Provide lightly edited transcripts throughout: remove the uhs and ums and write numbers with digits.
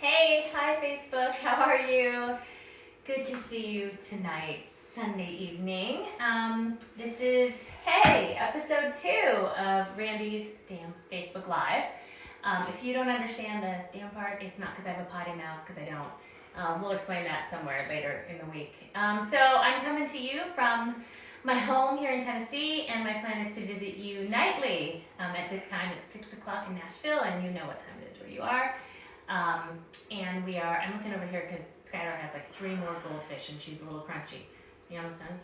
Hey, hi Facebook, how are you? Good to see you tonight, Sunday evening. This is, episode 2 of Randi's damn Facebook Live. If you don't understand the damn part, it's not because I have a potty mouth, because I don't. We'll explain that somewhere later in the week. So I'm coming to you from my home here in Tennessee, and my plan is to visit you nightly. At this time, it's 6 o'clock in Nashville, and you know what time it is where you are. And I'm looking over here because Skylar has like 3 more goldfish and she's a little crunchy. You almost done?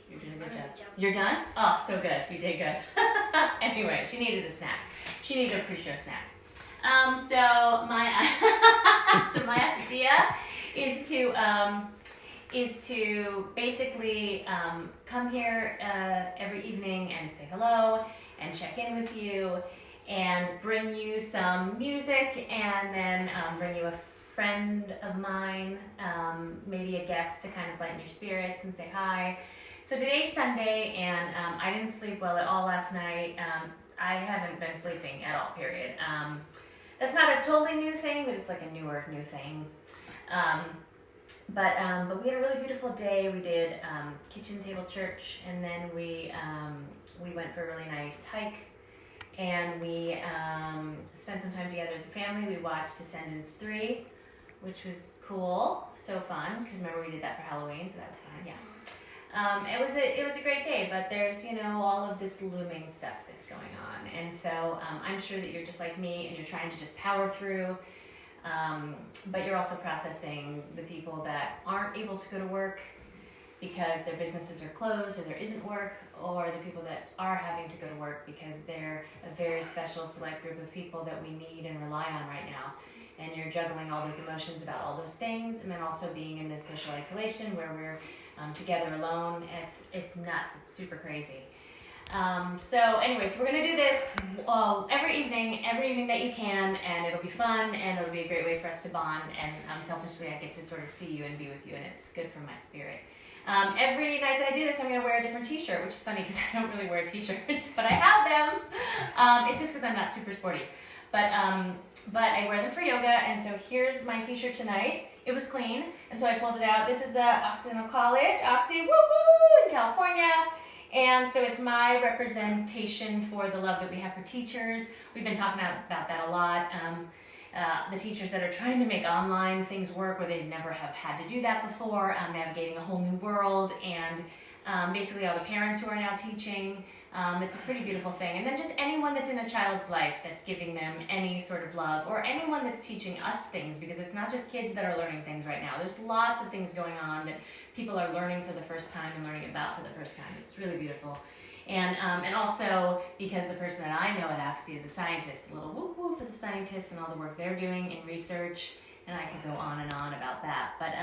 You're doing a good job. You're done? Oh, so good. You did good. Anyway, she needed a snack. She needed a pre-show snack. So my idea is to basically come here every evening and say hello and check in with you and bring you some music, and then bring you a friend of mine, maybe a guest to kind of lighten your spirits and say hi. So today's Sunday, and I didn't sleep well at all last night. I haven't been sleeping at all, period. That's not a totally new thing, but it's like a newer new thing. But we had a really beautiful day. We did kitchen table church, and then we went for a really nice hike. And we spent some time together as a family. We watched Descendants 3, which was cool, so fun, because remember we did that for Halloween, so that was fun, yeah. It was a great day, but there's, all of this looming stuff that's going on. And so I'm sure that you're just like me, and you're trying to just power through, but you're also processing the people that aren't able to go to work because their businesses are closed or there isn't work, or the people that are having to go to work because they're a very special select group of people that we need and rely on right now. And you're juggling all those emotions about all those things, and then also being in this social isolation where we're together alone. It's nuts. It's super crazy. So we're going to do this every evening that you can, and it'll be fun, and it'll be a great way for us to bond, and selfishly I get to sort of see you and be with you, and it's good for my spirit. Every night that I do this, I'm going to wear a different t-shirt, which is funny because I don't really wear t-shirts, but I have them. It's just because I'm not super sporty. But I wear them for yoga, and so here's my t-shirt tonight. It was clean, and so I pulled it out. This is Occidental College, Oxy, woo-woo, in California. And so it's my representation for the love that we have for teachers. We've been talking about that a lot. The teachers that are trying to make online things work where they never have had to do that before, navigating a whole new world, and basically all the parents who are now teaching. It's a pretty beautiful thing. And then just anyone that's in a child's life that's giving them any sort of love, or anyone that's teaching us things, because it's not just kids that are learning things right now. There's lots of things going on that people are learning for the first time and learning about for the first time. It's really beautiful. And also because the person that I know at Oxy is a scientist, a little woo-woo for the scientists and all the work they're doing in research, and I could go on and on about that. But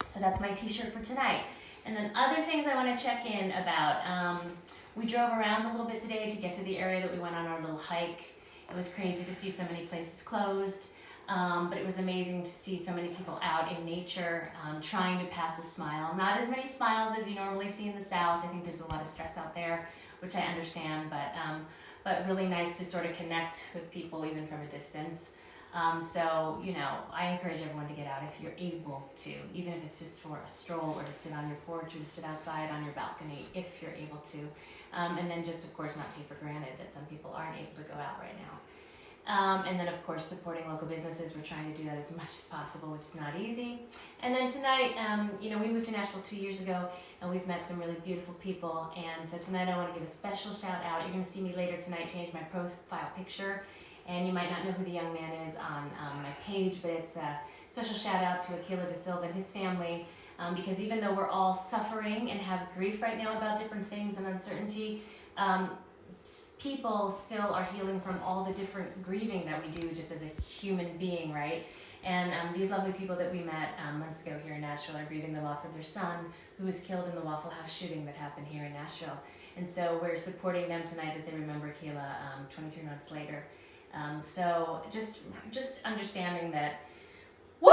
so that's my t-shirt for tonight. And then other things I want to check in about. We drove around a little bit today to get to the area that we went on our little hike. It was crazy to see so many places closed, but it was amazing to see so many people out in nature trying to pass a smile. Not as many smiles as you normally see in the South. I think there's a lot of stress out there, which I understand, but really nice to sort of connect with people even from a distance. So, I encourage everyone to get out if you're able to, even if it's just for a stroll or to sit on your porch or to sit outside on your balcony if you're able to. And then just, of course, not take for granted that some people aren't able to go out right now. And then, of course, supporting local businesses. We're trying to do that as much as possible, which is not easy. And then tonight, we moved to Nashville 2 years ago, and we've met some really beautiful people. And so tonight I want to give a special shout out. You're going to see me later tonight change my profile picture. And you might not know who the young man is on my page, but it's a special shout out to Aquila Da Silva and his family, because even though we're all suffering and have grief right now about different things and uncertainty, people still are healing from all the different grieving that we do just as a human being, right? And these lovely people that we met months ago here in Nashville are grieving the loss of their son, who was killed in the Waffle House shooting that happened here in Nashville. And so we're supporting them tonight as they remember Aquila 23 months later. So just understanding that, woo,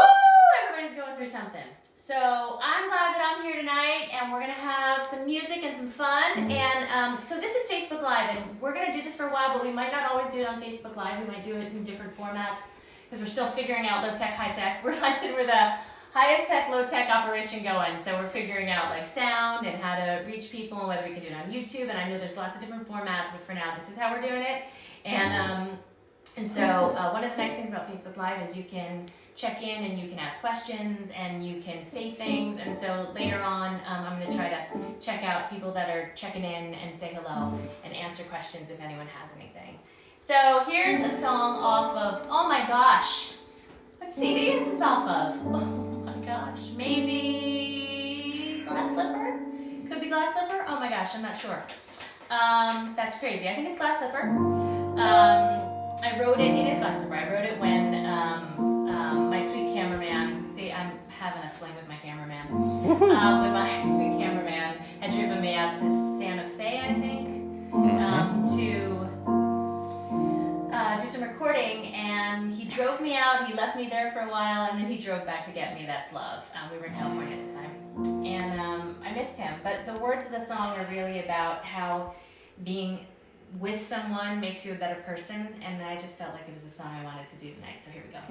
everybody's going through something. So I'm glad that I'm here tonight, and we're gonna have some music and some fun. And so this is Facebook Live, and we're gonna do this for a while, but we might not always do it on Facebook Live. We might do it in different formats. because we're still figuring out low tech, high tech. I said we're the highest tech, low tech operation going. So we're figuring out like sound and how to reach people and whether we can do it on YouTube. And I know there's lots of different formats, but for now, this is how we're doing it. And so one of the nice things about Facebook Live is you can check in and you can ask questions and you can say things. And so later on, I'm going to try to check out people that are checking in and say hello and answer questions if anyone has anything. So here's a song off of, oh my gosh, what CD is this off of? Oh my gosh, maybe Glass Slipper? Could be Glass Slipper? Oh my gosh, I'm not sure. That's crazy. I think it's Glass Slipper. I wrote it, it is Glass Slipper. I wrote it when my sweet cameraman, see, I'm having a fling with my cameraman. When my sweet cameraman had driven me out to Santa Fe, I think, to do some recording, and he drove me out, he left me there for a while, and then he drove back to get me. That's love. We were in California at the time, and I missed him. But the words of the song are really about how being with someone makes you a better person, and I just felt like it was a song I wanted to do tonight, so here we go.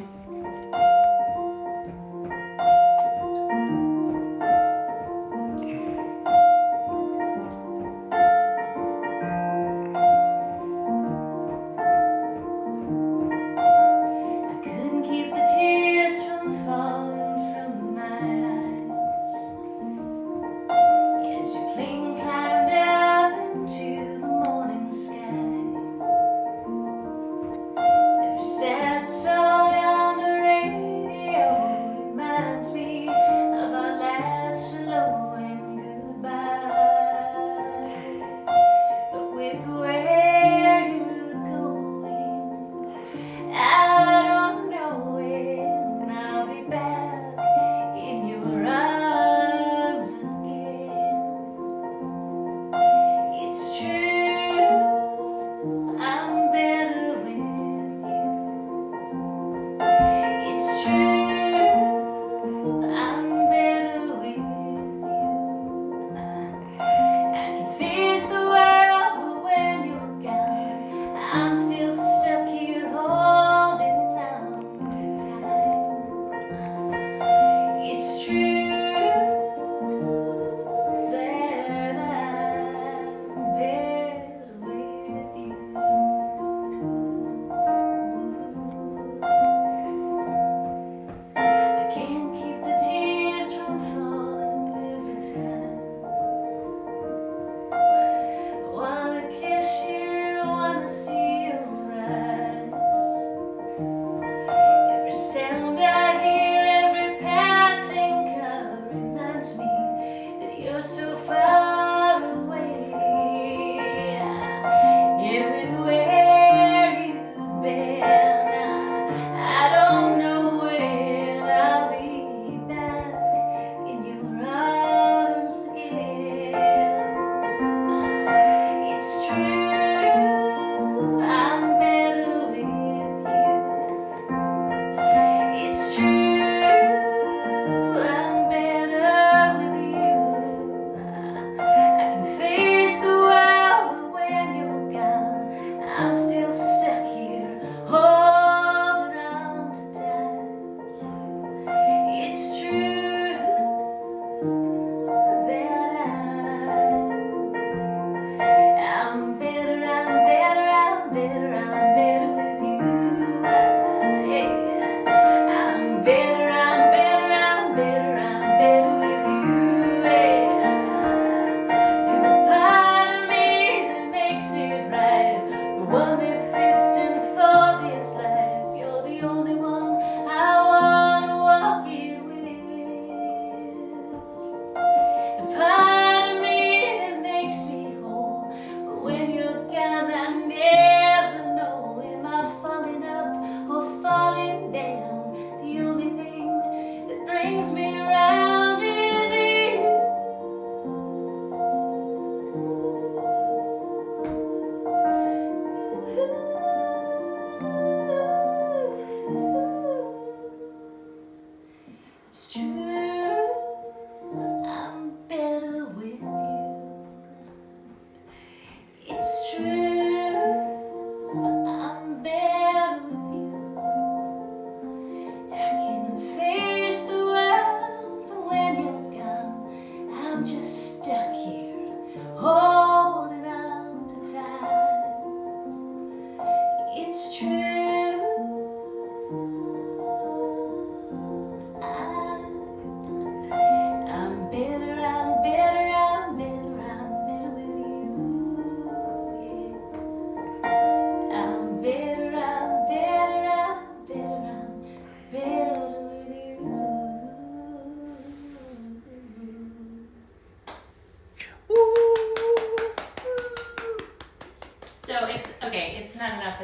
falling up or falling down. The only thing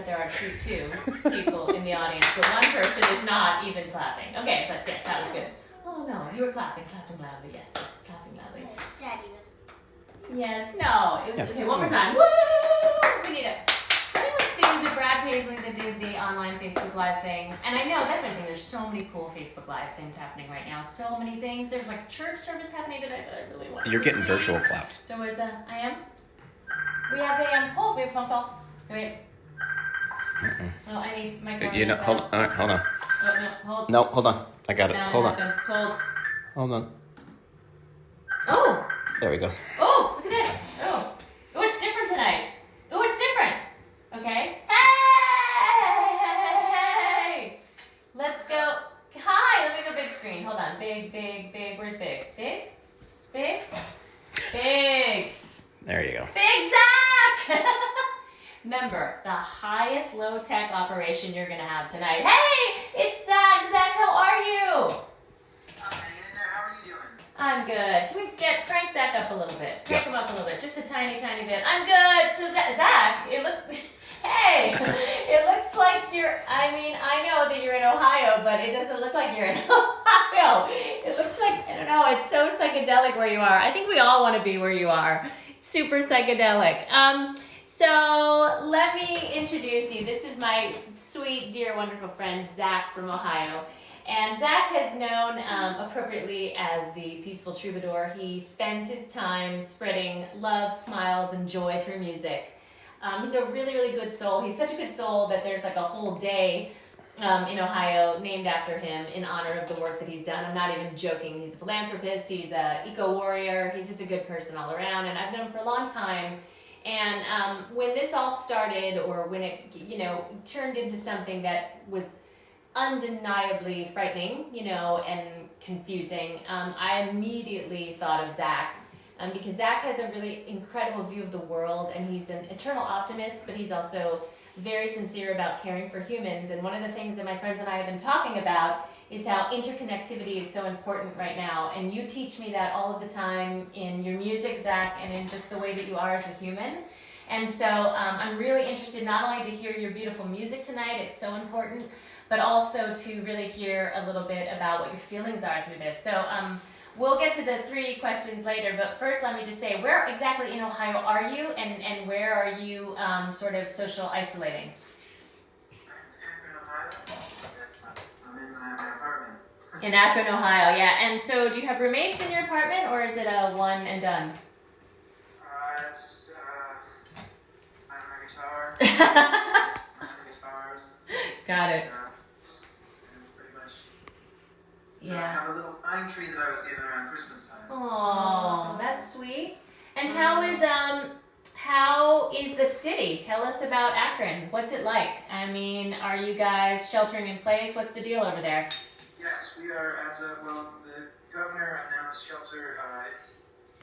there are two people in the audience, but one person is not even clapping. Okay, but yeah, that was good. Oh no, you were clapping loudly. Yes, clapping loudly. Daddy was. Yes, no, it was okay. One more time. Woo! We need it. I think it was Susan or Brad Paisley that did the online Facebook Live thing, and I know that's one thing. There's so many cool Facebook Live things happening right now. So many things. There's like church service happening today that I really want. You're getting virtual claps. There was a. I am. We have a we have a phone call. Wait. Oh, I need my phone. You know, hold on. Oh, no, hold. No, hold on. I got it. No, Hold on. Hold. Hold on. Oh. There we go. Oh, look at this. Oh, it's different tonight. Oh, it's different. Okay. Hey! Let's go. Hi. Let me go big screen. Hold on. Big. Where's big? Big. There you go. Big Zach! Remember, the highest low-tech operation you're going to have tonight. Hey, it's Zach. Zach, how are you? I'm hanging in there. How are you doing? I'm good. Can we crank Zach up a little bit? Crank him up a little bit. Just a tiny bit. I'm good. So Zach, hey, it looks like I know that you're in Ohio, but it doesn't look like you're in Ohio. It looks like, I don't know, it's so psychedelic where you are. I think we all want to be where you are. Super psychedelic. So let me introduce you. This is my sweet, dear, wonderful friend, Zach from Ohio. And Zach has known appropriately as the peaceful troubadour. He spends his time spreading love, smiles, and joy through music. He's a really, really good soul. He's such a good soul that there's like a whole day in Ohio named after him in honor of the work that he's done. I'm not even joking. He's a philanthropist. He's an eco-warrior. He's just a good person all around. And I've known him for a long time. And when this all started, or when it, turned into something that was undeniably frightening, and confusing, I immediately thought of Zach. Because Zach has a really incredible view of the world, and he's an eternal optimist, but he's also very sincere about caring for humans. And one of the things that my friends and I have been talking about is how interconnectivity is so important right now. And you teach me that all of the time in your music, Zach, and in just the way that you are as a human. And so I'm really interested not only to hear your beautiful music tonight, it's so important, but also to really hear a little bit about what your feelings are through this. So we'll get to the 3 questions later, but first let me just say, where exactly in Ohio are you, and where are you sort of social isolating? I'm in my apartment. In Akron, Ohio, yeah. And so do you have roommates in your apartment, or is it a one and done? It's my guitar. My guitars. Got it. It's pretty much. So Yeah. I have a little pine tree that I was given around Christmas time. Oh, that's sweet. And how is the city? Tell us about Akron. What's it like? I mean, are you guys sheltering in place? What's the deal over there? Yes, we are. The governor announced shelter.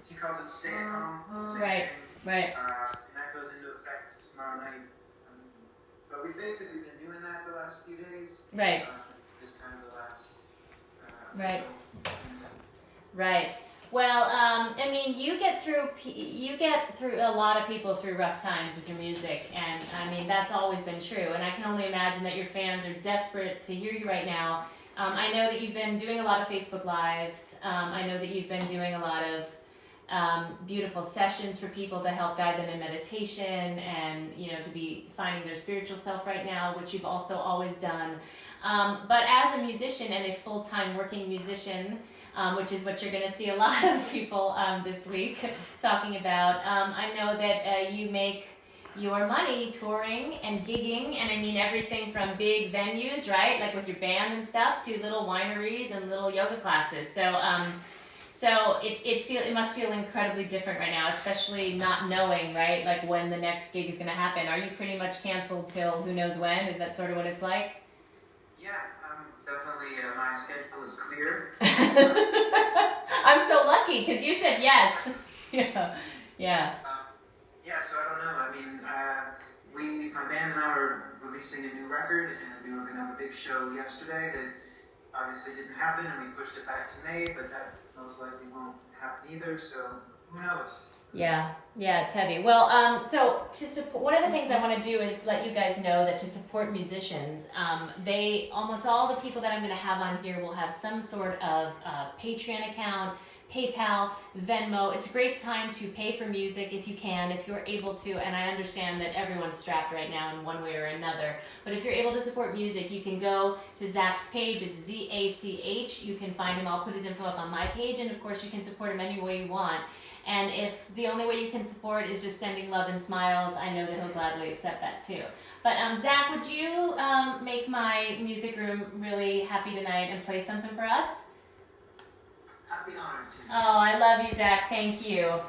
He calls it stay at home. It's the same Right, thing. right. And that goes into effect tomorrow night. But we've basically been doing that the last few days. Right. Just kind of the last. Right. So, Right. Well, I mean, you get through a lot of people through rough times with your music, and I mean that's always been true. And I can only imagine that your fans are desperate to hear you right now. I know that you've been doing a lot of Facebook Lives. I know that you've been doing a lot of beautiful sessions for people to help guide them in meditation, and to be finding their spiritual self right now, which you've also always done. But as a musician and a full-time working musician, which is what you're going to see a lot of people this week talking about. I know that you make your money touring and gigging, and I mean everything from big venues, right, like with your band and stuff, to little wineries and little yoga classes. So it must feel incredibly different right now, especially not knowing, right, like when the next gig is going to happen. Are you pretty much canceled till who knows when? Is that sort of what it's like? yeah, definitely my schedule is clear. I'm so lucky because you said yes. Yeah. Yeah, so I don't know. I mean, my band and I were releasing a new record, and we were going to have a big show yesterday that obviously didn't happen, and we pushed it back to May, but that most likely won't happen either, so who knows? Yeah, it's heavy. Well, so to support, one of the things I want to do is let you guys know that to support musicians, they almost all the people that I'm going to have on here will have some sort of Patreon account, PayPal, Venmo. It's a great time to pay for music if you can, if you're able to. And I understand that everyone's strapped right now in one way or another. But if you're able to support music, you can go to Zach's page. It's ZACH. You can find him. I'll put his info up on my page, and of course, you can support him any way you want. And if the only way you can support is just sending love and smiles, I know that he'll gladly accept that too. But Zach, would you make my music room really happy tonight and play something for us? I'd be honored to. Oh, I love you, Zach. Thank you.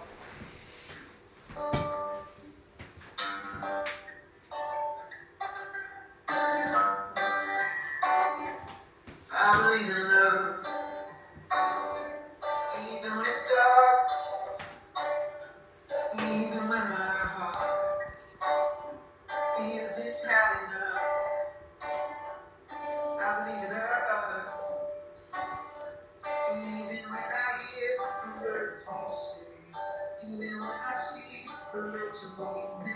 I believe in love, even when it's dark, even when my heart feels it's had enough. I believe in love, even when I hear the words you say, even when I see the little we make.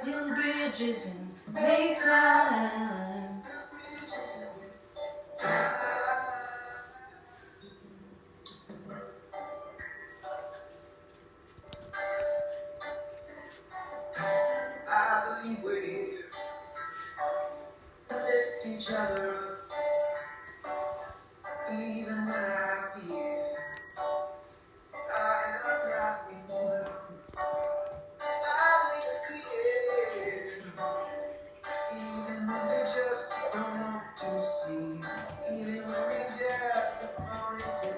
Build bridges and make time. I believe we're here to lift each other up, even when I feel I am not enough. I believe it's created, even when we just don't want to see, even when we just don't want it to be.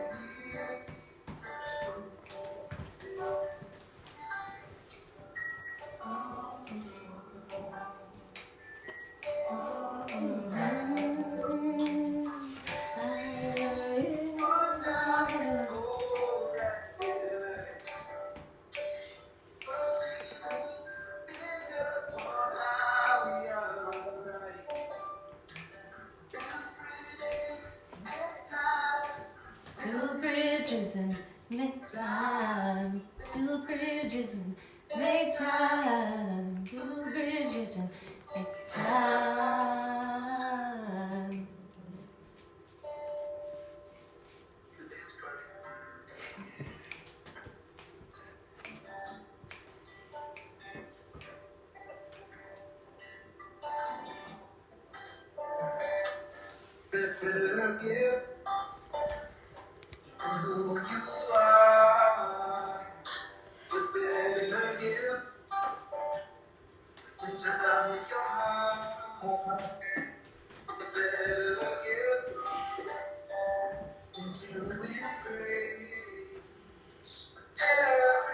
Build bridges and make time. Build bridges and make time. Build bridges and make time. Better gift than who you are. The better gift than time with your heart. The better gift than two with grace.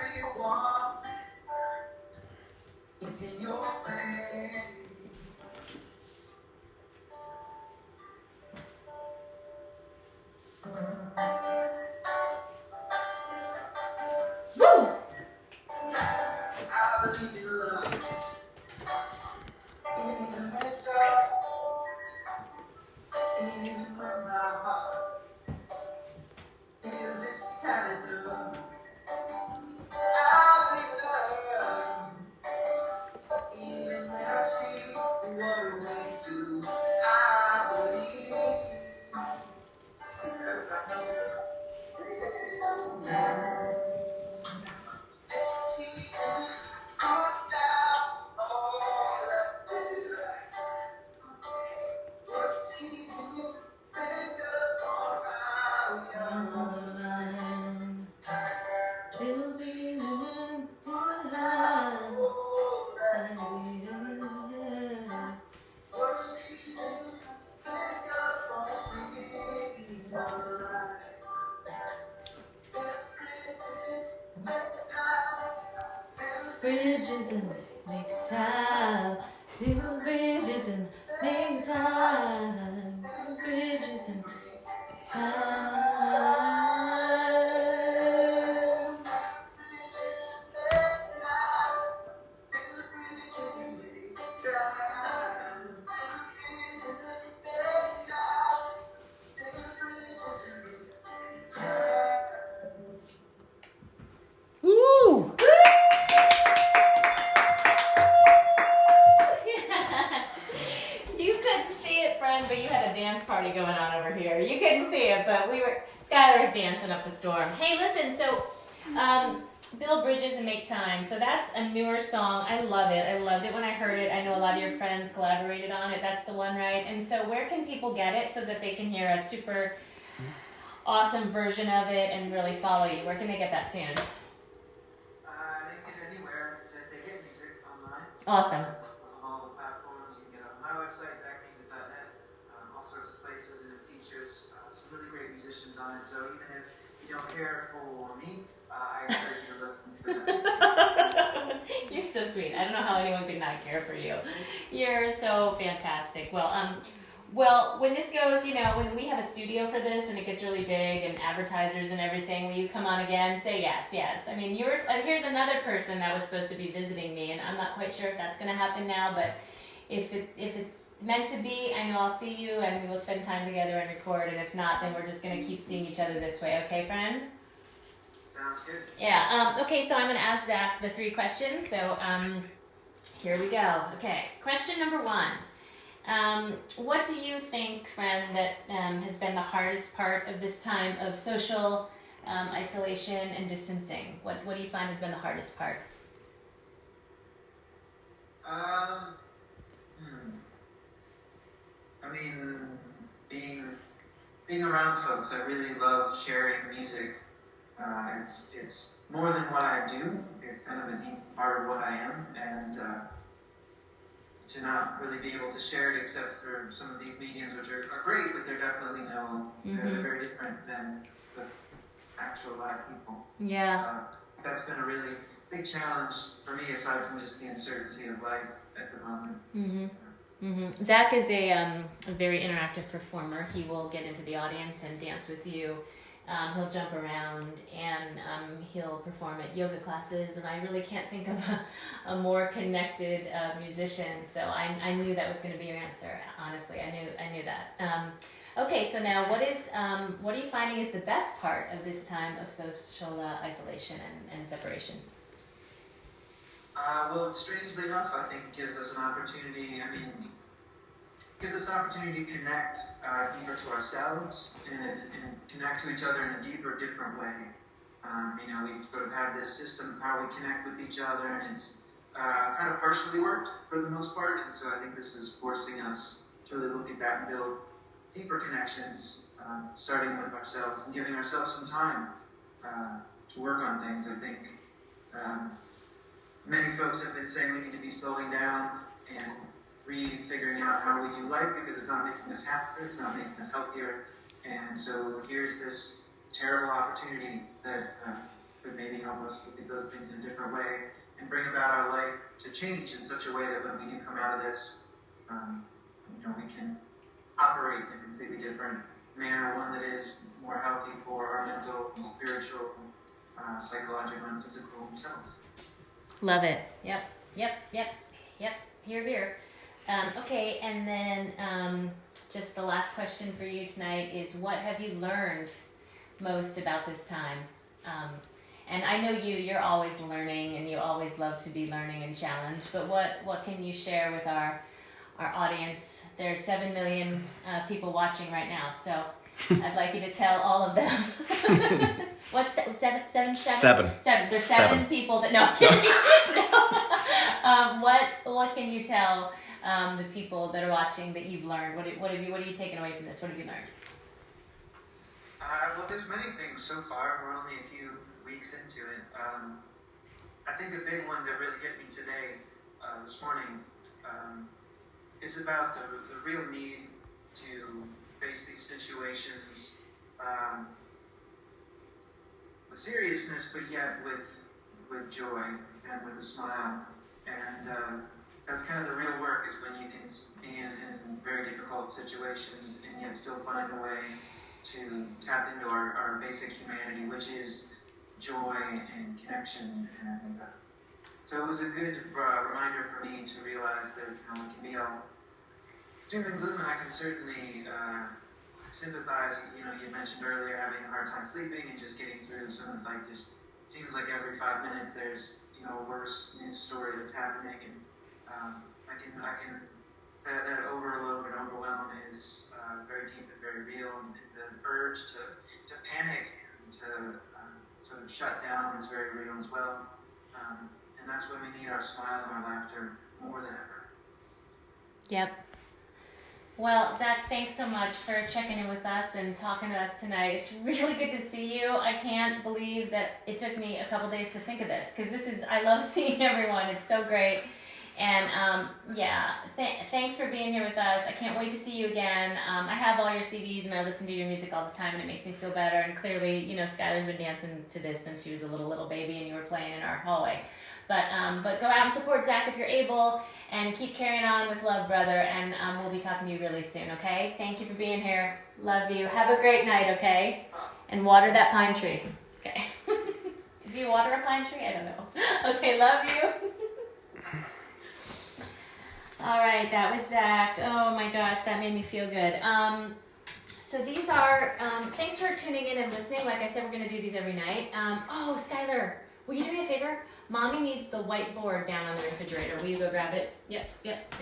Everyone in your pain. bridges and make time. Build bridges and make time. Build bridges and make time. Woo! You couldn't see it, friend, but you had a dance party going on over here. You couldn't see it, but Skylar was dancing up a storm. Hey, listen, so, Build Bridges and Make Time. So that's a newer song. I love it. I loved it when I heard it. I know a lot of your friends collaborated on it. That's the one, right? And so where can people get it so that they can hear a super awesome version of it and really follow you? Where can they get that tune? They can get it anywhere that they get music online. Awesome. That's on all the platforms. You can get it on my website, zachmusic.net, all sorts of places, and it features some really great musicians on it. So even if you don't care for me, I encourage you to listen to them. You're so sweet. I don't know how anyone could not care for you. You're so fantastic. Well, when this goes, when we have a studio for this and it gets really big and advertisers and everything, will you come on again? Say yes. I mean, here's another person that was supposed to be visiting me, and I'm not quite sure if that's going to happen now, but if it's meant to be, I know I'll see you and we will spend time together and record, and if not, then we're just going to keep seeing each other this way. Okay, friend? Sounds good. Yeah. Okay, so I'm going to ask Zach the 3 questions. So here we go. Okay, question number 1. What do you think, friend, that has been the hardest part of this time of social isolation and distancing? What do you find has been the hardest part? I mean, being around folks. I really love sharing music. It's more than what I do. It's kind of a deep part of what I am, and to not really be able to share it except for some of these mediums, which are great, but they're definitely they're very different than the actual live people. Yeah. That's been a really big challenge for me, aside from just the uncertainty of life at the moment. Mm-hmm. Zach is a very interactive performer. He will get into the audience and dance with you. He'll jump around, and he'll perform at yoga classes, and I really can't think of a more connected musician, so I knew that was going to be your answer. Honestly, I knew that. Okay, so now what are you finding is the best part of this time of social isolation and separation? Well, strangely enough, I think it gives us an opportunity. Gives us an opportunity to connect deeper to ourselves and connect to each other in a deeper, different way. We've sort of had this system of how we connect with each other, and it's kind of partially worked for the most part, and so I think this is forcing us to really look at that and build deeper connections, starting with ourselves and giving ourselves some time to work on things. I think many folks have been saying we need to be slowing down and figuring out how we do life, because it's not making us happier, it's not making us healthier, and so here's this terrible opportunity that could maybe help us look at those things in a different way and bring about our life to change in such a way that when we do come out of this, we can operate in a completely different manner, one that is more healthy for our mental, spiritual, psychological, and physical selves. Love it. Yep. Here. Okay, and then just the last question for you tonight is, what have you learned most about this time? And I know you're always learning, and you always love to be learning and challenged, but what can you share with our audience? There are 7 million people watching right now, so I'd like you to tell all of them. What's that? Seven. There's 7 people that, no, I'm kidding. No. What can you tell the people that are watching that you've learned? What are you taking away from this? What have you learned? Well, there's many things so far. We're only a few weeks into it. I think a big one that really hit me today, this morning, is about the real need to face these situations with seriousness, but yet with joy and with a smile. And that's kind of the real work, is when you can be in very difficult situations and yet still find a way to tap into our basic humanity, which is joy and connection. And so it was a good reminder for me to realize that we can be all doom and gloom, and I can certainly sympathize. You mentioned earlier having a hard time sleeping and just getting through some of just seems like every 5 minutes there's a worse news story that's happening, and I can that overload and overwhelm is very deep and very real, and the urge to panic and to sort of shut down is very real as well, and that's when we need our smile and our laughter more than ever. Yep. Well, Zach, thanks so much for checking in with us and talking to us tonight. It's really good to see you. I can't believe that it took me a couple days to think of this, because I love seeing everyone. It's so great. And thanks for being here with us. I can't wait to see you again. I have all your CDs and I listen to your music all the time, and it makes me feel better. And clearly, Skylar's been dancing to this since she was a little baby and you were playing in our hallway. But go out and support Zach if you're able, and keep carrying on with love, brother, and we'll be talking to you really soon, okay? Thank you for being here. Love you. Have a great night, okay? And water that pine tree. Okay. Do you water a pine tree? I don't know. Okay, love you. All right, that was Zach. Oh my gosh, that made me feel good. So these are, thanks for tuning in and listening. Like I said, we're going to do these every night. Skylar, will you do me a favor? Mommy needs the whiteboard down on the refrigerator. Will you go grab it? Yep. Yep,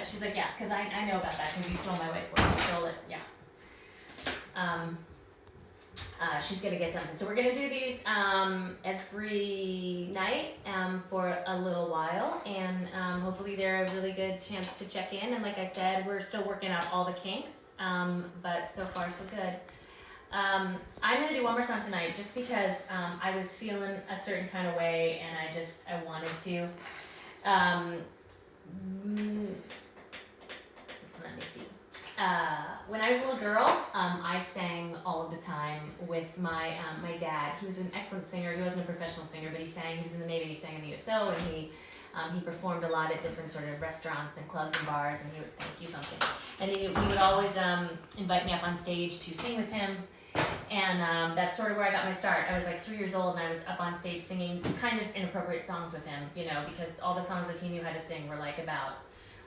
she's like, yeah, because I know about that, because you stole my whiteboard. You stole it, yeah. She's going to get something. So we're going to do these every night for a little while, and hopefully they're a really good chance to check in. And like I said, we're still working out all the kinks, but so far so good. I'm going to do one more song tonight just because I was feeling a certain kind of way, and I wanted to. Let me see. When I was a little girl, I sang all of the time with my dad. He was an excellent singer. He wasn't a professional singer, but he sang. He was in the Navy. He sang in the USO, and he performed a lot at different sort of restaurants and clubs and bars. And thank you, Pumpkin. And he would always invite me up on stage to sing with him. And that's sort of where I got my start. I was like 3 years old, and I was up on stage singing kind of inappropriate songs with him, because all the songs that he knew how to sing were like about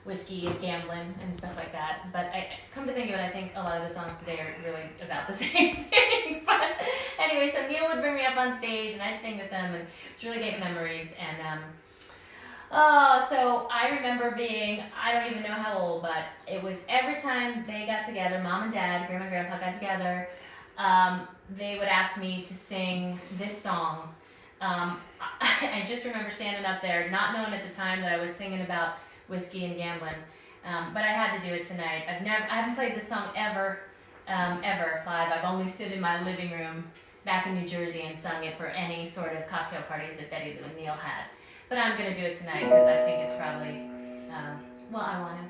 whiskey and gambling and stuff like that. But I come to think of it, I think a lot of the songs today are really about the same thing. But anyway, so Neil would bring me up on stage, and I'd sing with them, and it's really great memories. And so I remember being, I don't even know how old, but it was every time they got together, Mom and Dad, Grandma and Grandpa got together, they would ask me to sing this song. I just remember standing up there, not knowing at the time that I was singing about whiskey and gambling, but I had to do it tonight. I haven't played this song ever live. I've only stood in my living room back in New Jersey and sung it for any sort of cocktail parties that Betty Lou and Neil had. But I'm going to do it tonight because I think it's probably, I want to.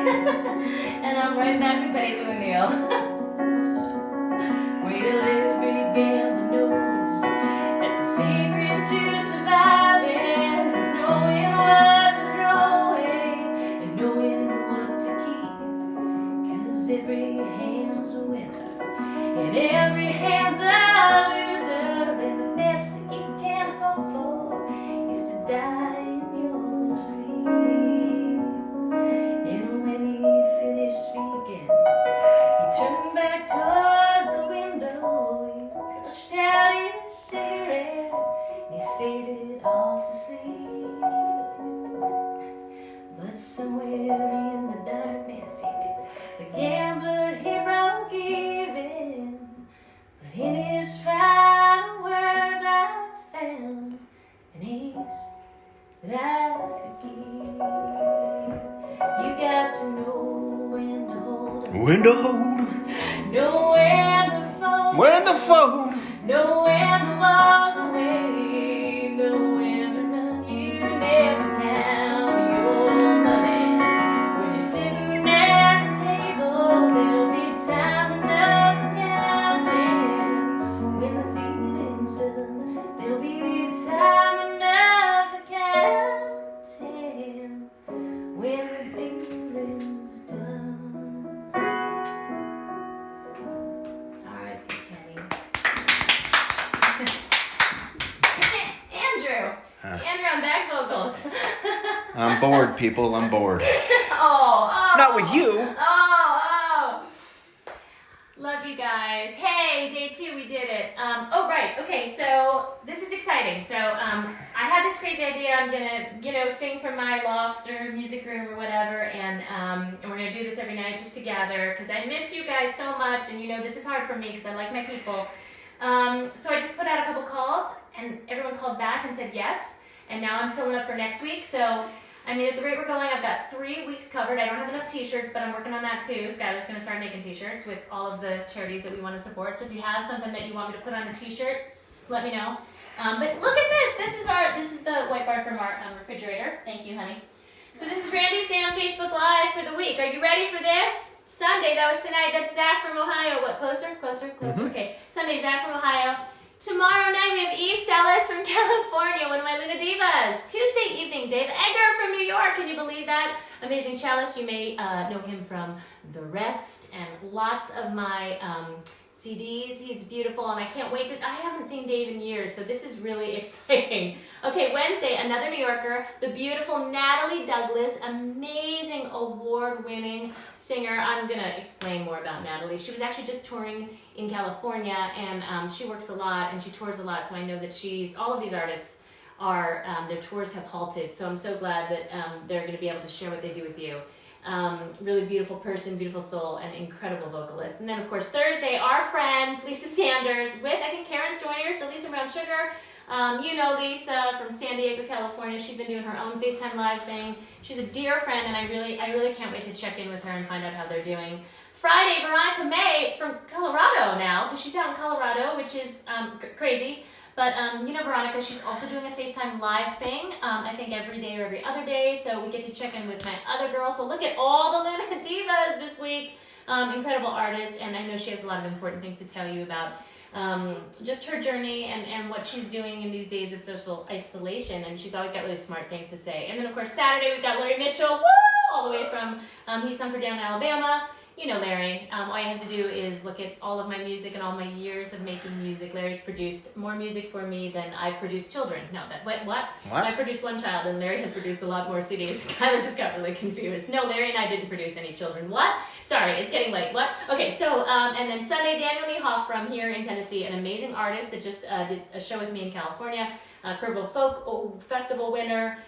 And I'm right back with Betty Lou O'Neill. Well, every gambler knows that the secret to surviving is knowing what to throw away and knowing what to keep. 'Cause every hand's a winner and every hand's a loser, and the best that you can hope for is to die in your sleep. And when he finished speaking, he turned back towards the window, he crushed out his cigarette, and he faded off to sleep. But somewhere in the darkness, the gambler, he broke even. But in his final words, I found an ace that I could give. You got to know when to hold 'em, When to hold 'em, know when to fold 'em, when to fold 'em. know when to walk away, know when to run. You never count your money. When you're sitting at the table, there'll be time enough for counting. When the feeling's done, there'll be time enough for counting. When the feeling's done. All right, Kenny. Andrew. Huh. Andrew on back vocals. I'm bored, people. I'm bored. Oh. Not with you. Oh. Love you guys. Hey, day 2, we did it. Oh, right. Okay, so this is exciting. So I had this crazy idea. I'm gonna, sing from my loft or music room or whatever, and we're gonna do this every night just to gather, because I miss you guys so much, and this is hard for me because I like my people. So I just put out a couple calls, and everyone called back and said yes, and now I'm filling up for next week. So I mean, at the rate we're going, I've got 3 weeks covered. I don't have enough t-shirts, but I'm working on that too. Skylar's going to start making t-shirts with all of the charities that we want to support. So if you have something that you want me to put on a t-shirt, let me know. But look at this. This is the whiteboard from our refrigerator. Thank you, honey. So this is Randy's Day on Facebook Live for the week. Are you ready for this? Sunday, that was tonight. That's Zach from Ohio. What, closer? Mm-hmm. Okay. Sunday, Zach from Ohio. Tomorrow night we have Eve Sellis from California, one of my Luna Divas. Tuesday evening, Dave Egger from New York. Can you believe that? Amazing cellist. You may know him from The Rest and lots of my CDs. He's beautiful, and I can't wait I haven't seen Dave in years, so this is really exciting. Okay, Wednesday, another New Yorker, the beautiful Natalie Douglas, amazing award-winning singer. I'm gonna explain more about Natalie. She was actually just touring in California, and she works a lot, and she tours a lot, so I know that all of these artists are, their tours have halted, so I'm so glad that they're gonna be able to share what they do with you. Really beautiful person, beautiful soul, and incredible vocalist. And then, of course, Thursday, our friend Lisa Sanders with, I think Karen's joining her, so Lisa Brown Sugar. Lisa from San Diego, California. She's been doing her own FaceTime Live thing. She's a dear friend, and I really can't wait to check in with her and find out how they're doing. Friday, Veronica May from Colorado now, because she's out in Colorado, which is crazy. But Veronica, she's also doing a FaceTime Live thing, I think every day or every other day, so we get to check in with my other girls. So look at all the Luna Divas this week. Incredible artist, and I know she has a lot of important things to tell you about just her journey and what she's doing in these days of social isolation, and she's always got really smart things to say. And then, of course, Saturday we've got Larry Mitchell, all the way from, he's from down in Alabama. You know Larry. All you have to do is look at all of my music and all my years of making music. Larry's produced more music for me than I've produced children. No, what? I produced one child, and Larry has produced a lot more CDs. Skylar just got really confused. No, Larry and I didn't produce any children. What? Sorry, it's getting late. What? Okay, so, and then Sunday, Daniel Lee Hoff from here in Tennessee, an amazing artist that just did a show with me in California. Kerrville Folk Festival winner,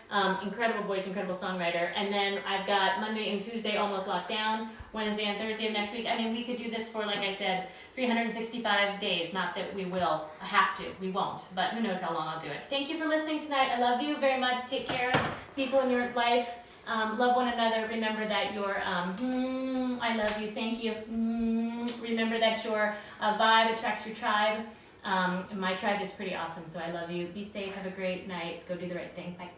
incredible voice, incredible songwriter. And then I've got Monday and Tuesday almost locked down, Wednesday and Thursday of next week. I mean, we could do this for, like I said, 365 days. Not that we will have to, we won't, but who knows how long I'll do it. Thank you for listening tonight. I love you very much. Take care of people in your life. Love one another. Remember that your, I love you, thank you. Remember that your vibe attracts your tribe. My tribe is pretty awesome, so I love you. Be safe, have a great night, go do the right thing. Bye.